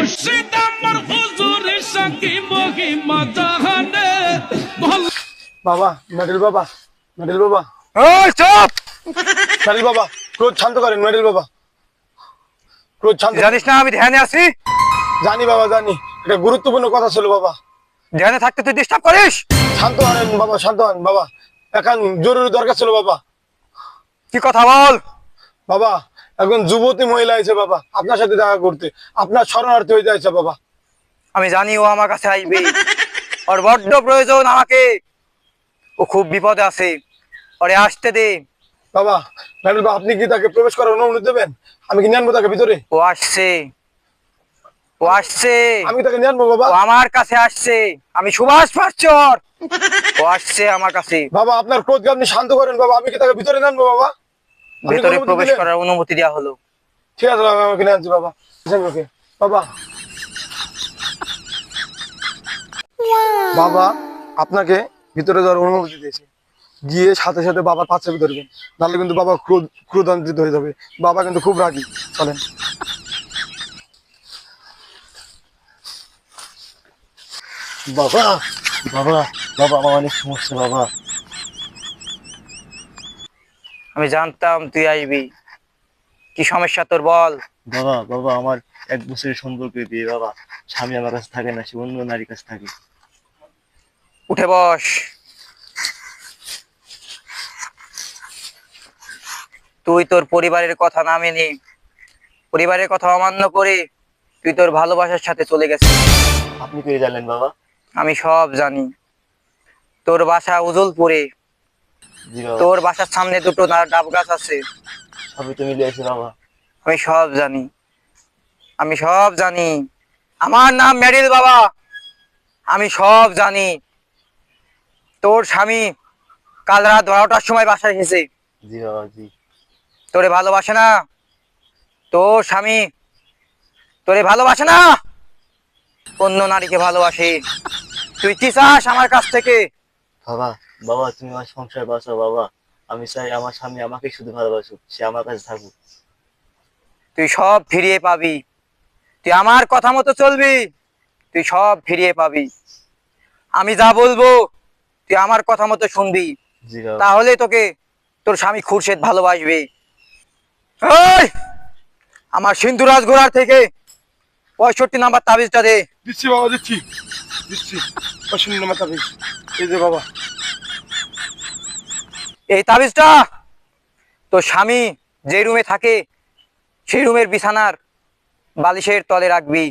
মুর্শিদ আমার হুজুরের সাকি মহিমা জাহানে বাবা, মেডেল বাবা, মেডেল বাবা, ওই চুপ! মেডেল বাবা, ক্রোধ শান্ত করেন মেডেল বাবা, ক্রোধ শান্ত। জানিস না আমি ধ্যানে আছি? জানি বাবা, জানি, এটা গুরুত্বপূর্ণ কথা ছিল বাবা। ধ্যানে থাকতে তুই ডিস্টার্ব করিস? শান্ত হন বাবা, শান্ত হন বাবা, এখন জরুরি দরকার ছিল বাবা। কি কথা বল? বাবা, এখন যুবতী মহিলা আছে বাবা আপনার সাথে দেখা করতে, আপনার শরণার্থী হয়ে যাচ্ছে বাবা। আমি জানি ও আমার কাছে আসবে, ওর বড্ড প্রয়োজন আমাকে, ও খুব বিপদে আছে, ওরে আসতে দে। বাবা, মেডেল বাবা, আপনি কি তাকে প্রবেশ করার অনুমতি দেবেন? আমি কি নিয়ে তাকে ভিতরে? ও আসছে, ও আসছে, আমি তাকে নিয়ে বাবা। ও আমার কাছে আসছে, আমি সুভাষ পাচ্ছর, ও আসছে আমার কাছে। বাবা, আপনার ক্রোধকে আপনি শান্ত করেন বাবা, আমি কি তাকে ভিতরে নেন বাবা? আপনি কি ভেতরে অনুমতি প্রবেশ দিলেন? করার অনুমতি দেওয়া হলো। ঠিক আছে বাবা, আমাকে নিয়ে আনছি বাবা। ওকে বাবা। বাবা, আপনাকে ভিতরে যাওয়ার অনুমতি দিয়েছে, গিয়ে সাথে সাথে বাবার পাশে ধরবেন, নাহলে কিন্তু বাবা ক্রোধান্বিত হয়ে যাবে। বাবা কিন্তু খুব রাগী, চলেন। বাবা, বাবা, বাবা, আমার অনেক সমস্যা বাবা। আমি জানতাম তুই আসবি, কি সমস্যা তোর বল। বাবা, বাবা, আমার 1 বছরের সম্পর্কে বিয়ে বাবা। স্বামী আমার কাছে থাকে না, সে অন্য নারীর কাছে থাকে। উঠে বস। তুই তোর পরিবারের কথা না মেনে, পরিবারের কথা অমান্য করে তুই তোর ভালোবাসার সাথে চলে গেছিস। আপনি পেয়ে জানলেন বাবা? আমি সব জানি। তোর বাসা উজলপুরে, জি বাবা। তোর বাসার সামনে দুটো ডাব গাছ আছে। সবই তো মিলে আছে বাবা। আমি সব জানি, আমি সব জানি। আমার নাম মেরিল বাবা, আমি সব জানি। তোর স্বামী কাল রাত 12টার সময় বাসায় এসেছে। জি বাবা, জি। তোরে ভালোবাসে না? তোর স্বামী তোরে ভালোবাসে না, অন্য নারীকে ভালোবাসে। তুই কি চাস আমার কাছ থেকে? বাবা, বাবা, তুমি আমার সংসার বাঁচাও বাবা। আমি চাই আমার স্বামী আমাকে শুধু ভালোবাসুক, সে আমার কাছে থাকুক। তুই সব ফিরিয়ে পাবি, তুই আমার কথা মতো চলবি, তুই সব ফিরিয়ে পাবি। আমি যা বলবো তুই আমার কথা মতো শুনবি, জি বাবা। তাহলে তোকে তোর স্বামী খুরশেদ ভালোবাসবে। এই, আমার সিন্ধুরাজ ঘোড়ার থেকে 65 নাম্বার তাবিজটা দে। দিচ্ছি বাবা, দিচ্ছি, দিচ্ছি। 65 নম্বর তাবিজ, এই যে বাবা। এই তাবিজটা তোর স্বামী যে রুমে থাকে সেই রুমের বিছানার বালিশের তলে রাখবি।